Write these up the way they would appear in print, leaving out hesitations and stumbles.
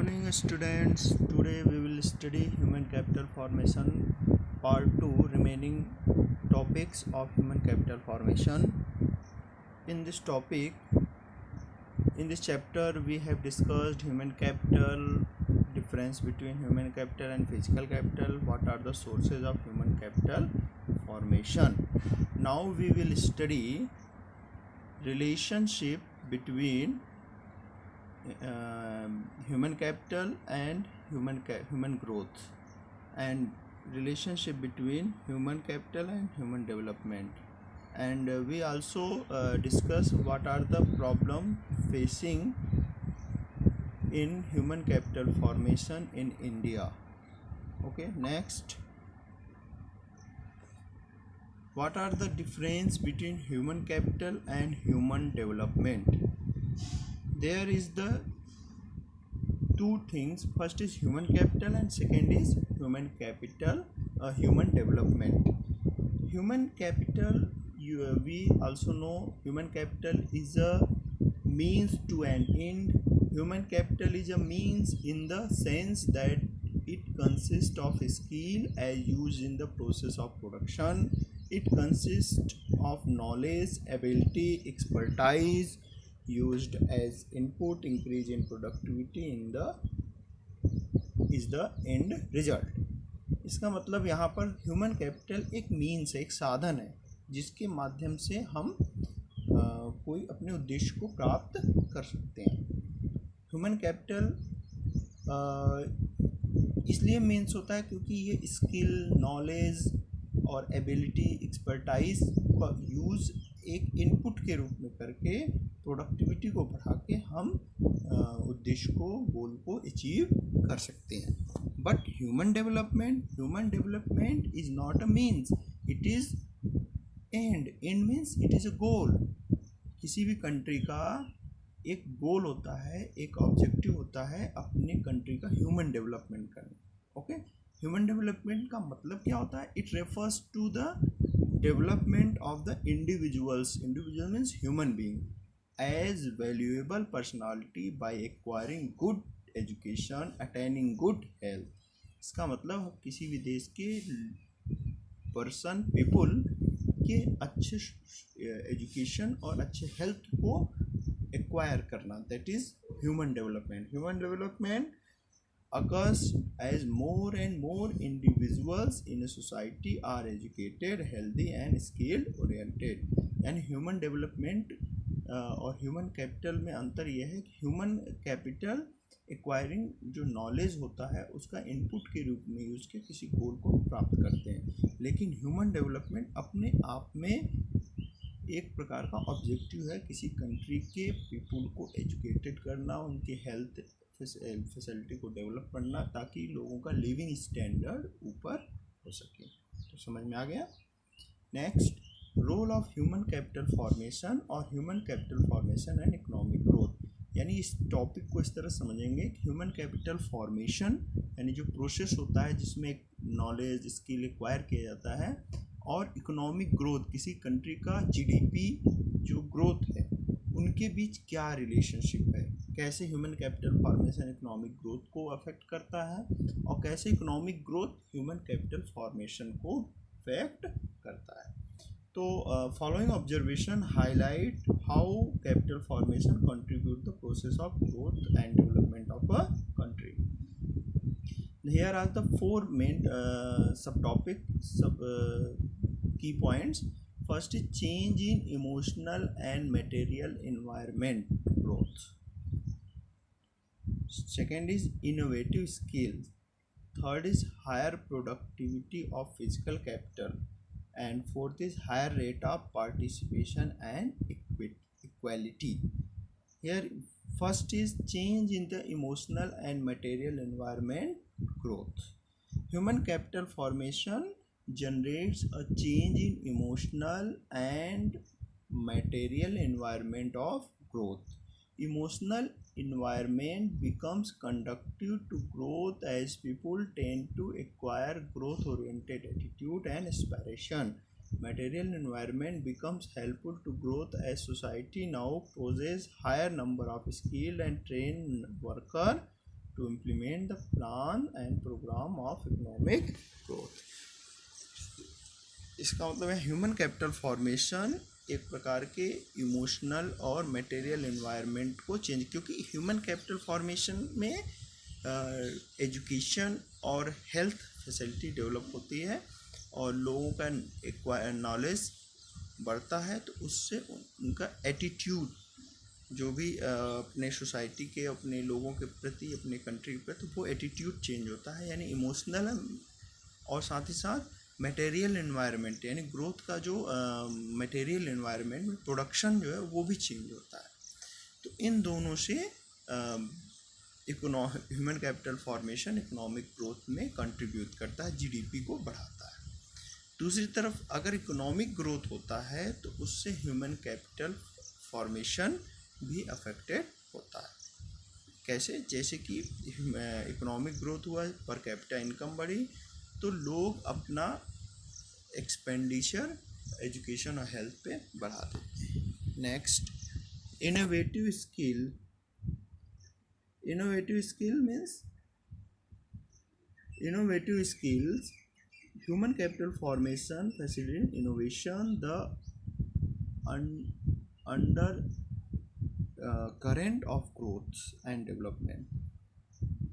morning, students. Today we will study human capital formation part 2, remaining topics of human capital formation. In this topic, in this chapter, we have discussed human capital, difference between human capital and physical capital, what are the sources of human capital formation. Now we will study relationship between human capital and human growth, and relationship between human capital and human development, and we also discuss what are the problem facing in human capital formation in India. Okay, next, what are the difference between human capital and human development? There is the two things. First is human capital and second is human development. Human capital, we also know human capital is a means to an end. Human capital is a means in the sense that it consists of skill as used in the process of production. It consists of knowledge, ability, expertise used as input. Increase in productivity is the end result. इसका मतलब यहाँ पर human capital एक means है, एक साधन है जिसके माध्यम से हम कोई अपने उद्देश्य को प्राप्त कर सकते हैं. ह्यूमन कैपिटल इसलिए मीन्स होता है क्योंकि ये स्किल, नॉलेज और एबिलिटी, एक्सपर्टाइज का यूज़ एक इनपुट के रूप में करके प्रोडक्टिविटी को बढ़ा के हम उद्देश्य को, गोल को अचीव कर सकते हैं. But human development is not a means, it is end means it is a goal. किसी भी कंट्री का एक गोल होता है, एक ऑब्जेक्टिव होता है अपने कंट्री का ह्यूमन डेवलपमेंट करना. ओके, ह्यूमन डेवलपमेंट का मतलब क्या होता है? It refers to the development of the individual means human being as valuable personality by acquiring good education, attaining good health. इसका मतलब किसी भी देश के पीपल के अच्छे एजुकेशन और अच्छे हेल्थ को एक्वायर करना, that is human development. Human development occurs as more and more individuals in a society are educated, healthy and skill oriented. यानी ह्यूमन डेवलपमेंट और ह्यूमन कैपिटल में अंतर यह है कि ह्यूमन कैपिटल एक्वायरिंग जो नॉलेज होता है उसका इनपुट के रूप में यूज़ के किसी गोल को प्राप्त करते हैं, लेकिन ह्यूमन डेवलपमेंट अपने आप में एक प्रकार का ऑब्जेक्टिव है किसी कंट्री के पीपल को एजुकेटेड करना, उनके हेल्थ फैसिलिटी को डेवलप करना ताकि लोगों का लिविंग स्टैंडर्ड ऊपर हो सके. तो समझ में आ गया. Next, role of human capital formation और human capital formation and economic growth. यानी इस टॉपिक को इस तरह समझेंगे कि ह्यूमन कैपिटल फॉर्मेशन यानी जो प्रोसेस होता है जिसमें नॉलेज, स्किल एक्वायर किया जाता है, और इकोनॉमिक ग्रोथ, किसी कंट्री का जीडीपी जो ग्रोथ है उनके बीच क्या रिलेशनशिप है, कैसे human capital formation economic growth को अफेक्ट करता है और कैसे economic growth human capital formation को अफेक्ट करता है. तो following observation highlight how capital formation contribute the process of growth and development of a country. Here are the four main key points. First is change in emotional and material environment growth. Second is innovative skills. Third is higher productivity of physical capital. And fourth is higher rate of participation and equality. Here first is change in the emotional and material environment growth. Human capital formation generates a change in emotional and material environment of growth. Emotional environment becomes conducive to growth as people tend to acquire growth oriented attitude and aspiration. Material environment becomes helpful to growth as society now possesses higher number of skilled and trained workers to implement the plan and program of economic growth. इसका मतलब है human capital formation एक प्रकार के emotional और material environment को change, क्योंकि human capital formation में एजुकेशन और हेल्थ फैसिलिटी डेवलप होती है और लोगों का नॉलेज बढ़ता है, तो उससे उनका एटीट्यूड जो भी अपने सोसाइटी के, अपने लोगों के प्रति, अपने कंट्री के प्रति, तो वो एटीट्यूड चेंज होता है, यानी इमोशनल और साथ ही साथ मटेरियल एनवायरनमेंट, यानी ग्रोथ का जो मटेरियल एनवायरनमेंट में प्रोडक्शन जो है वो भी चेंज होता है। तो इन दोनों से human capital formation economic growth में कंट्रीब्यूट करता है, जीडीपी को बढ़ाता है। दूसरी तरफ अगर इकोनॉमिक ग्रोथ होता है तो उससे ह्यूमन कैपिटल फॉर्मेशन भी अफेक्टेड होता है। कैसे? जैसे कि इकोनॉमिक ग्रोथ हुआ, पर कैपिटा इनकम बढ़ी, तो लोग अपना एक्सपेंडिचर एजुकेशन और हेल्थ पे बढ़ा देते हैं। Next, innovative skill. Innovative skill means innovative skills, human capital formation facilitate innovation. The under current of growth and development,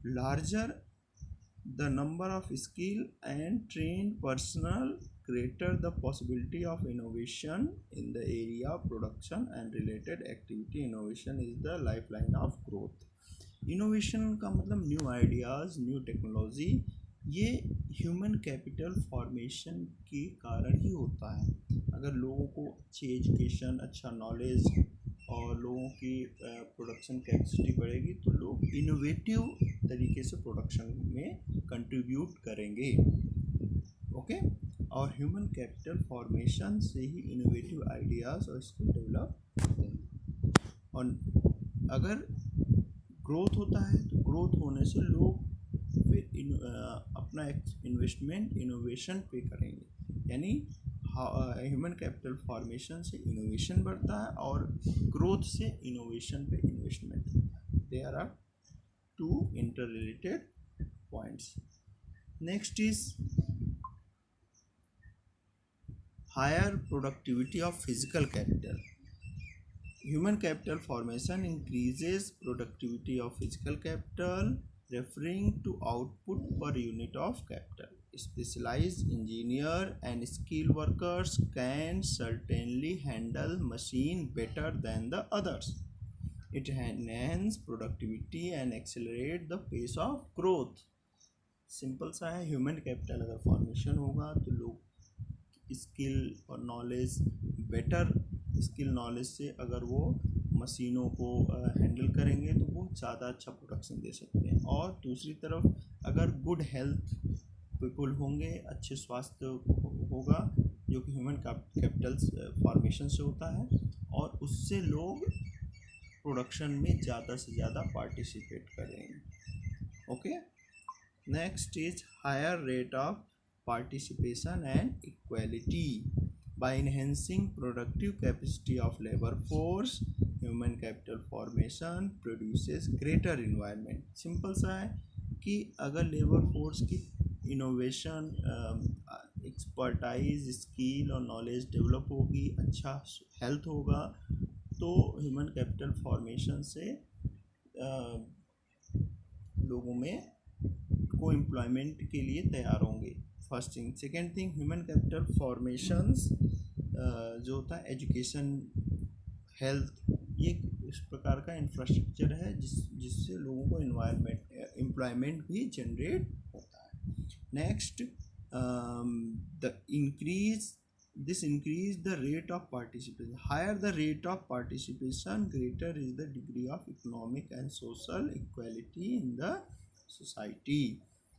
larger the number of skilled and trained personnel, greater the possibility of innovation in the area of production and related activity. Innovation is the lifeline of growth. Innovation का मतलब new ideas, new technology, ये human capital formation के कारण ही होता है। अगर लोगों को अच्छी एजुकेशन, अच्छा नॉलेज और लोगों की प्रोडक्शन कैपेसिटी बढ़ेगी तो लोग इनोवेटिव तरीके से प्रोडक्शन में कंट्रीब्यूट करेंगे। ओके, और ह्यूमन कैपिटल फॉर्मेशन से ही इनोवेटिव आइडियाज़ और स्किल डेवलप होते हैं। और अगर ग्रोथ होता है तो ग्रोथ होने से लोग फिर अपना इन्वेस्टमेंट इनोवेशन पे करेंगे, यानी ह्यूमन कैपिटल फॉर्मेशन से इनोवेशन बढ़ता है और ग्रोथ से इनोवेशन पे इन्वेस्टमेंट होता है। There are two inter related points. Next is higher productivity of physical capital. Human capital formation increases productivity of physical capital, referring to output per unit of capital. Specialized engineer and skilled workers can certainly handle machine better than the others. It enhances productivity and accelerate the pace of growth. Simple सा है, human capital अगर formation होगा तो लोग skill और knowledge, better skill knowledge से अगर वो मशीनों को हैंडल करेंगे तो वो ज़्यादा अच्छा प्रोडक्शन दे सकते हैं। और दूसरी तरफ अगर गुड हेल्थ पीपल होंगे, अच्छे स्वास्थ्य होगा, जो कि ह्यूमन कैपिटल फॉर्मेशन से होता है, और उससे लोग प्रोडक्शन में ज़्यादा से ज़्यादा पार्टिसिपेट करेंगे। Okay, next is higher rate of participation and equality. By enhancing productive capacity of labor force, human capital formation produces greater environment. Simple सा है कि अगर लेबर फोर्स की इनोवेशन, एक्सपर्टाइज, स्किल और नॉलेज डेवलप होगी, अच्छा health होगा, तो ह्यूमन कैपिटल फॉर्मेशन से लोगों में को एम्प्लॉयमेंट के लिए तैयार होंगे। First thing. Second thing, human capital formations जो होता है एजुकेशन, हेल्थ, ये इस प्रकार का इंफ्रास्ट्रक्चर है जिससे लोगों को एम्प्लॉयमेंट भी जनरेट होता है। Next, this increase the rate of participation. Higher the rate of participation, greater is the degree of economic and social equality in the society.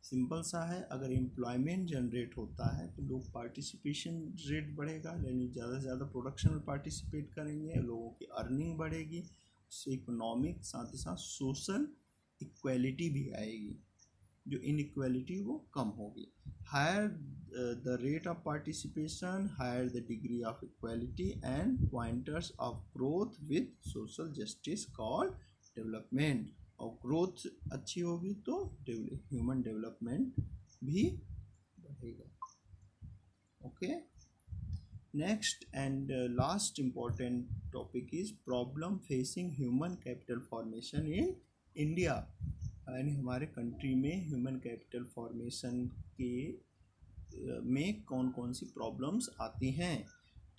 Simple सा है, अगर एम्प्लॉयमेंट जनरेट होता है तो लोग पार्टिसिपेशन रेट बढ़ेगा, यानी ज़्यादा से ज़्यादा प्रोडक्शन में पार्टिसिपेट करेंगे, लोगों की अर्निंग बढ़ेगी, उससे इकोनॉमिक साथ ही साथ सोशल इक्वालिटी भी आएगी, जो इनइक्वालिटी वो कम होगी। Higher the rate of participation, higher the degree of equality and pointers of growth with social justice called development. और ग्रोथ अच्छी होगी तो ह्यूमन डेवलपमेंट भी बढ़ेगा. Okay. Next and last important topic is problem facing human capital formation in India. यानी हमारे country में human capital formation के में कौन कौन सी प्रॉब्लम्स आती हैं.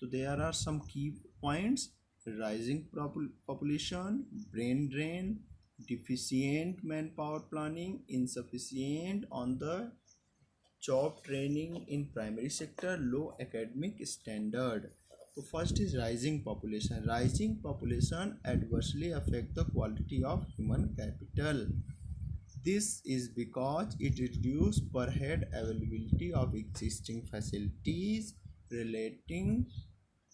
तो देयर आर सम की points. Rising population, brain drain, deficient manpower planning, insufficient on the job training in primary sector, low academic standard. So first is rising population. Rising population adversely affect the quality of human capital. This is because it reduces per head availability of existing facilities relating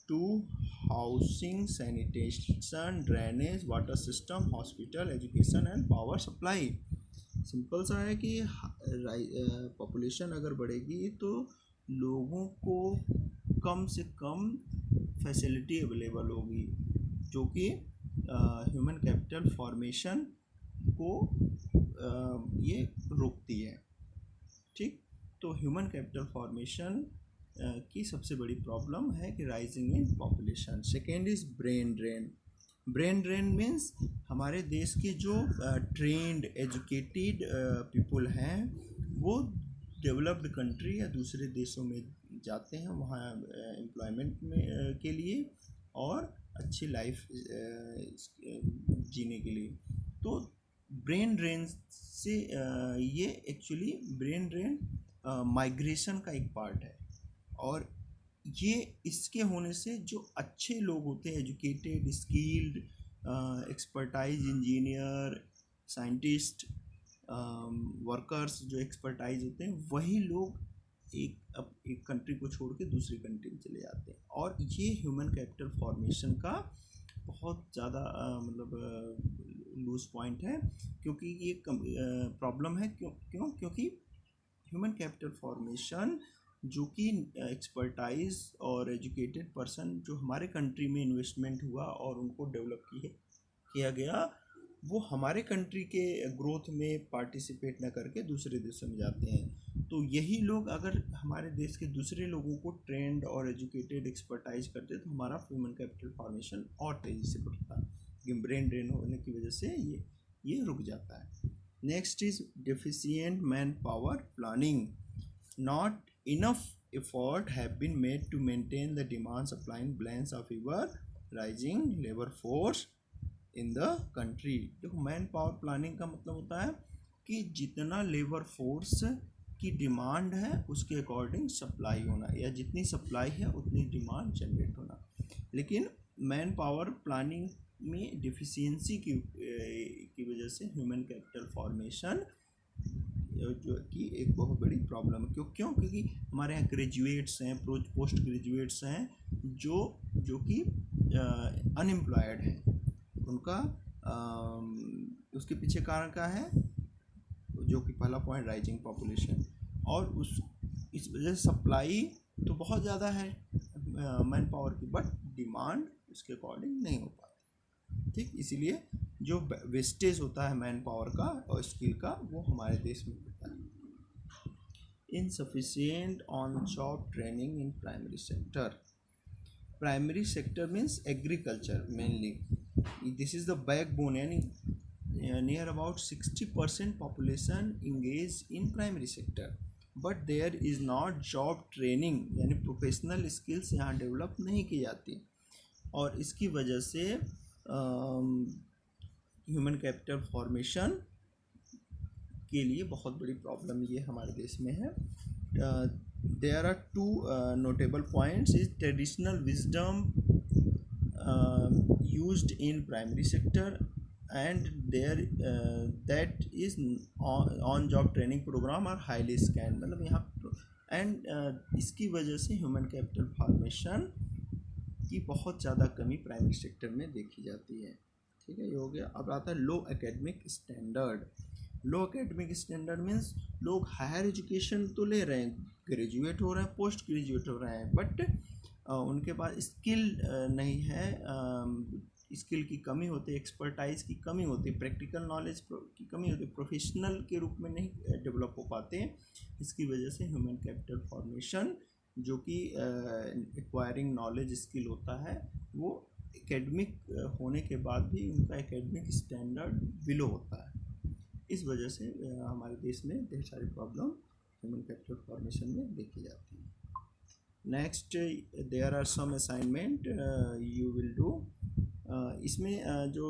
to housing, sanitation, drainage, water system, hospital, education and power supply. Simple सा है कि population अगर बढ़ेगी तो लोगों को कम से कम facility available होगी जो कि ह्यूमन कैपिटल फॉर्मेशन को ये रोकती है. ठीक. तो ह्यूमन कैपिटल फॉर्मेशन की सबसे बड़ी प्रॉब्लम है कि rising in population. Second is brain drain. Brain drain means हमारे देश के जो ट्रेंड एजुकेटेड पीपल हैं वो डेवलप्ड कंट्री या दूसरे देशों में जाते हैं वहाँ एम्प्लॉयमेंट में के लिए और अच्छी लाइफ जीने के लिए. तो ब्रेन ड्रेन से ये एक्चुअली ब्रेन ड्रेन माइग्रेशन का एक पार्ट है और ये इसके होने से जो अच्छे लोग होते हैं educated, skilled, expertise engineer, scientist, workers जो एक्सपर्टाइज होते हैं वही लोग एक कंट्री को छोड़ के दूसरी कंट्री में चले जाते हैं. और ये ह्यूमन कैपिटल फॉर्मेशन का बहुत ज़्यादा लूज पॉइंट है क्योंकि ये प्रॉब्लम है. क्योंकि ह्यूमन कैपिटल फॉर्मेशन जो कि एक्सपर्टाइज और एजुकेटेड पर्सन जो हमारे कंट्री में इन्वेस्टमेंट हुआ और उनको डेवलप किया गया वो हमारे कंट्री के ग्रोथ में पार्टिसिपेट न करके दूसरे देशों में जाते हैं. तो यही लोग अगर हमारे देश के दूसरे लोगों को ट्रेंड और एजुकेटेड एक्सपर्टाइज करते तो हमारा ह्यूमन कैपिटल फॉर्मेशन और तेज़ी से बढ़ता. ब्रेन ड्रेन होने की वजह से ये रुक जाता है. Next is deficient man power planning. Not enough effort have been made to maintain the demand supply balance of ever rising labor force in the country. देखो मैन पावर प्लानिंग का मतलब होता है कि जितना लेबर फोर्स की demand है उसके अकॉर्डिंग सप्लाई होना या जितनी सप्लाई है उतनी डिमांड जनरेट होना. लेकिन मैन पावर प्लानिंग में डिफिशियंसी की वजह से ह्यूमन कैपिटल फॉर्मेशन जो कि एक बहुत बड़ी प्रॉब्लम है. क्योंकि हमारे यहाँ ग्रेजुएट्स हैं, पोस्ट ग्रेजुएट्स हैं जो कि अनएम्प्लॉयड हैं. उनका उसके पीछे कारण क्या है जो कि पहला पॉइंट राइजिंग पॉपुलेशन और इस वजह से सप्लाई तो बहुत ज़्यादा है मैन पावर की बट डिमांड उसके अकॉर्डिंग नहीं हो पाती. ठीक. इसीलिए जो वेस्टेज होता है मैन पावर का और स्किल का वो हमारे देश में होता है. Insufficient on job training in primary sector. Primary sector means agriculture mainly. This is the backbone. यानी near about 60% population engage in primary sector but there is not job training. यानी प्रोफेशनल स्किल्स यहाँ develop नहीं की जाती और इसकी वजह से ह्यूमन कैपिटल फॉर्मेशन के लिए बहुत बड़ी प्रॉब्लम ये हमारे देश में है. There are two notable points. Is traditional wisdom used in primary sector and there that is on job training program are highly scanned. मतलब यहाँ एंड इसकी वजह से ह्यूमन कैपिटल फॉर्मेशन की बहुत ज़्यादा कमी प्राइमरी सेक्टर में देखी जाती है. ठीक है, ये हो गया. अब आता है लो एकेडमिक स्टैंडर्ड. लो एकेडमिक स्टैंडर्ड मीन्स लोग हायर एजुकेशन तो ले रहे हैं, ग्रेजुएट हो रहे हैं, पोस्ट ग्रेजुएट हो रहे हैं बट उनके पास स्किल नहीं है स्किल की कमी होती है, एक्सपर्टाइज की कमी होती है, प्रैक्टिकल नॉलेज की कमी होती है, प्रोफेशनल के रूप में नहीं डेवलप हो पाते हैं। इसकी वजह से ह्यूमन कैपिटल फॉर्मेशन जो कि एक्वायरिंग नॉलेज स्किल होता है वो एकेडमिक होने के बाद भी उनका एकेडमिक स्टैंडर्ड बिलो होता है। इस वजह से हमारे देश में ढेर सारी प्रॉब्लम ह्यूमन कैपिटल फॉर्मेशन में देखी जाती है। Next, there are some assignment you will do. इसमें जो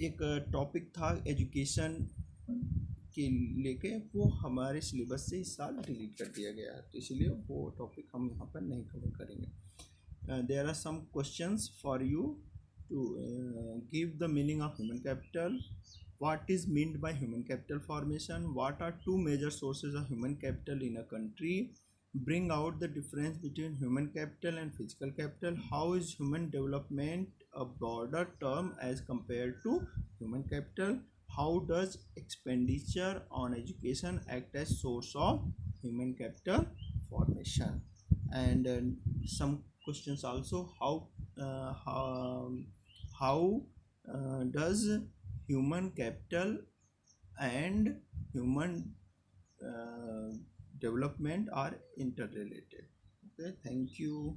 एक टॉपिक था एजुकेशन के लेके वो हमारे सिलेबस से इस साल डिलीट कर दिया गया है, तो इसलिए वो टॉपिक हम यहाँ पर नहीं कवर करेंगे। There are some questions for you to give the meaning of human capital. What is meant by human capital formation? What are two major sources of human capital in a country? Bring out the difference between human capital and physical capital. How is human development a broader term as compared to human capital? How does expenditure on education act as source of human capital formation? And some questions also, how does human capital and human development are interrelated? Okay, thank you.